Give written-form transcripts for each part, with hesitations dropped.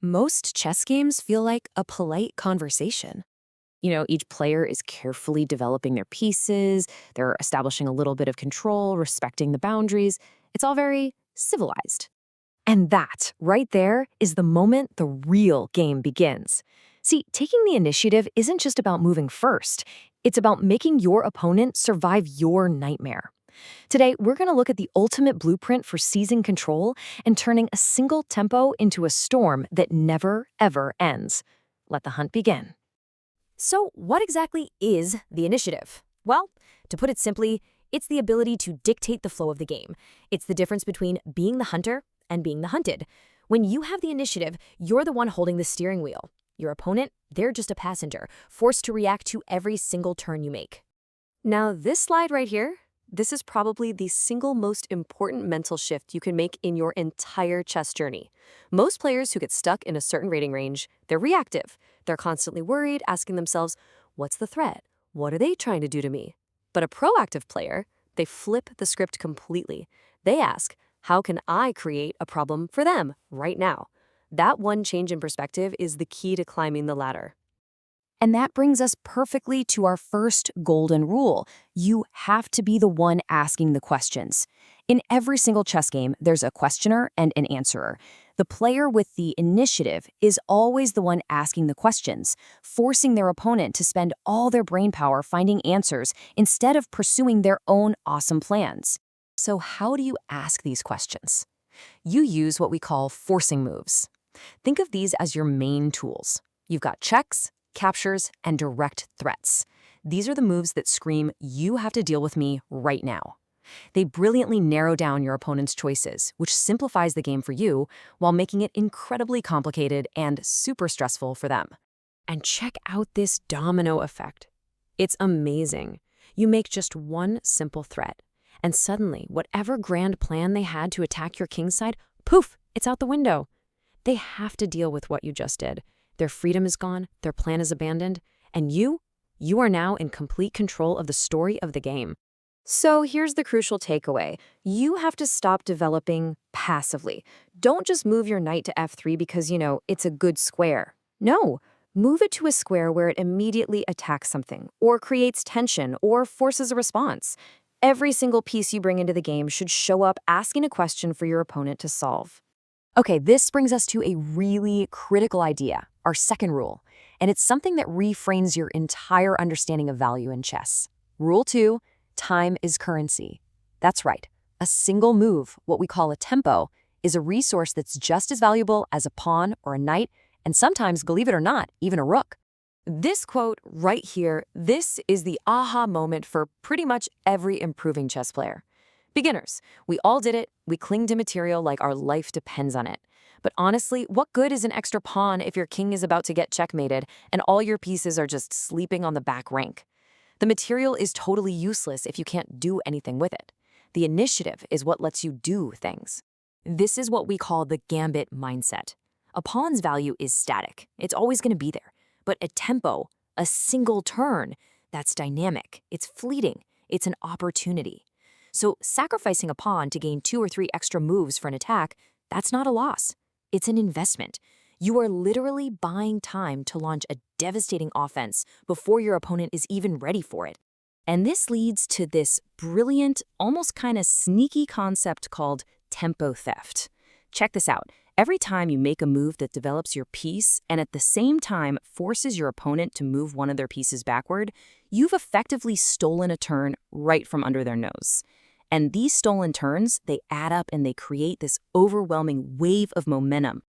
Most chess games feel like a polite conversation. Each player is carefully developing their pieces, they're establishing a little bit of control, respecting the boundaries. It's all very civilized. And that, right there, is the moment the real game begins. See, taking the initiative isn't just about moving first, it's about making your opponent survive your nightmare. Today, we're going to look at the ultimate blueprint for seizing control and turning a single tempo into a storm that never, ever ends. Let the hunt begin. So, what exactly is the initiative? Well, to put it simply, it's the ability to dictate the flow of the game. It's the difference between being the hunter and being the hunted. When you have the initiative, you're the one holding the steering wheel. Your opponent, they're just a passenger, forced to react to every single turn you make. Now, this slide right here, this is probably the single most important mental shift you can make in your entire chess journey. Most players who get stuck in a certain rating range, they're reactive. They're constantly worried, asking themselves, what's the threat? What are they trying to do to me? But a proactive player, they flip the script completely. They ask, how can I create a problem for them right now? That one change in perspective is the key to climbing the ladder. And that brings us perfectly to our first golden rule. You have to be the one asking the questions. In every single chess game, there's a questioner and an answerer. The player with the initiative is always the one asking the questions, forcing their opponent to spend all their brainpower finding answers instead of pursuing their own awesome plans. So how do you ask these questions? You use what we call forcing moves. Think of these as your main tools. You've got checks, captures, and direct threats. These are the moves that scream, you have to deal with me right now. They brilliantly narrow down your opponent's choices, which simplifies the game for you while making it incredibly complicated and super stressful for them. And check out this domino effect. It's amazing. You make just one simple threat, and suddenly, whatever grand plan they had to attack your kingside, poof, it's out the window. They have to deal with what you just did. Their freedom is gone, their plan is abandoned, and you are now in complete control of the story of the game. So here's the crucial takeaway. You have to stop developing passively. Don't just move your knight to f3 because, it's a good square. No, move it to a square where it immediately attacks something, or creates tension, or forces a response. Every single piece you bring into the game should show up asking a question for your opponent to solve. Okay, this brings us to a really critical idea, our second rule, and it's something that reframes your entire understanding of value in chess. Rule 2, time is currency. That's right, a single move, what we call a tempo, is a resource that's just as valuable as a pawn or a knight, and sometimes, believe it or not, even a rook. This quote right here, this is the aha moment for pretty much every improving chess player. Beginners, we all did it, we cling to material like our life depends on it. But honestly, what good is an extra pawn if your king is about to get checkmated and all your pieces are just sleeping on the back rank? The material is totally useless if you can't do anything with it. The initiative is what lets you do things. This is what we call the gambit mindset. A pawn's value is static. It's always going to be there. But a tempo, a single turn, that's dynamic. It's fleeting. It's an opportunity. So sacrificing a pawn to gain 2 or 3 extra moves for an attack, that's not a loss. It's an investment. You are literally buying time to launch a devastating offense before your opponent is even ready for it. And this leads to this brilliant, almost kind of sneaky concept called tempo theft. Check this out. Every time you make a move that develops your piece and at the same time forces your opponent to move one of their pieces backward, you've effectively stolen a turn right from under their nose. And these stolen turns, they add up and they create this overwhelming wave of momentum.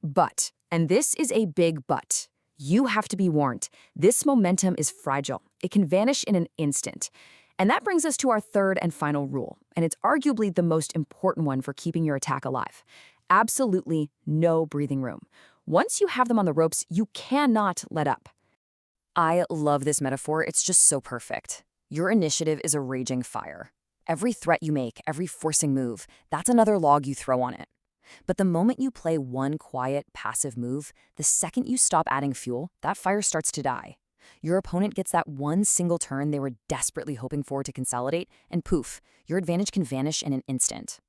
But, and this is a big but, you have to be warned, this momentum is fragile. It can vanish in an instant. And that brings us to our third and final rule, and it's arguably the most important one for keeping your attack alive. Absolutely no breathing room. Once you have them on the ropes, you cannot let up. I love this metaphor. It's just so perfect. Your initiative is a raging fire. Every threat you make, every forcing move, that's another log you throw on it. But the moment you play one quiet, passive move, the second you stop adding fuel, that fire starts to die. Your opponent gets that one single turn they were desperately hoping for to consolidate, and poof, your advantage can vanish in an instant.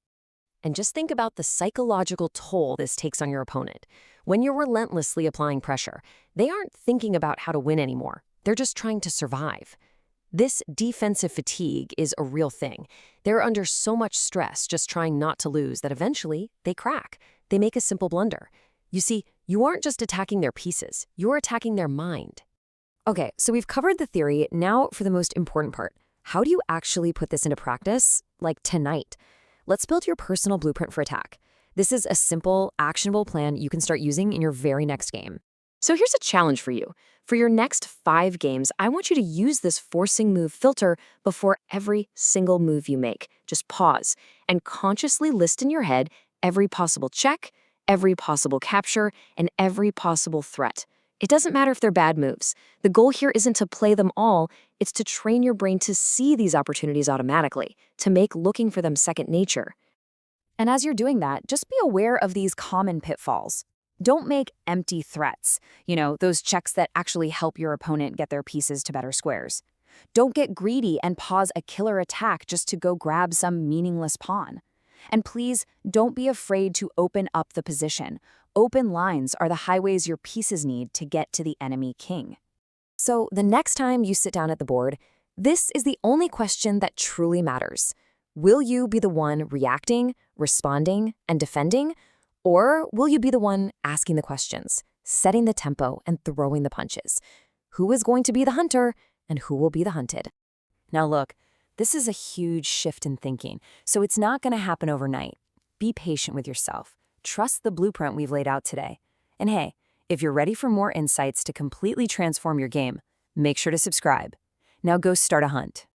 And just think about the psychological toll this takes on your opponent. When you're relentlessly applying pressure, they aren't thinking about how to win anymore. They're just trying to survive. This defensive fatigue is a real thing. They're under so much stress just trying not to lose that eventually they crack. They make a simple blunder. You see, you aren't just attacking their pieces, you're attacking their mind. Okay, so we've covered the theory. Now for the most important part. How do you actually put this into practice? Like tonight. Let's build your personal blueprint for attack. This is a simple, actionable plan you can start using in your very next game. So here's a challenge for you. For your next 5 games, I want you to use this forcing move filter before every single move you make. Just pause and consciously list in your head every possible check, every possible capture, and every possible threat. It doesn't matter if they're bad moves. The goal here isn't to play them all, it's to train your brain to see these opportunities automatically, to make looking for them second nature. And as you're doing that, just be aware of these common pitfalls. Don't make empty threats, those checks that actually help your opponent get their pieces to better squares. Don't get greedy and pause a killer attack just to go grab some meaningless pawn. And please, don't be afraid to open up the position. Open lines are the highways your pieces need to get to the enemy king. So the next time you sit down at the board, this is the only question that truly matters. Will you be the one reacting, responding, and defending? Or will you be the one asking the questions, setting the tempo, and throwing the punches? Who is going to be the hunter, and who will be the hunted? Now look, this is a huge shift in thinking, so it's not going to happen overnight. Be patient with yourself. Trust the blueprint we've laid out today. And hey, if you're ready for more insights to completely transform your game, make sure to subscribe. Now go start a hunt.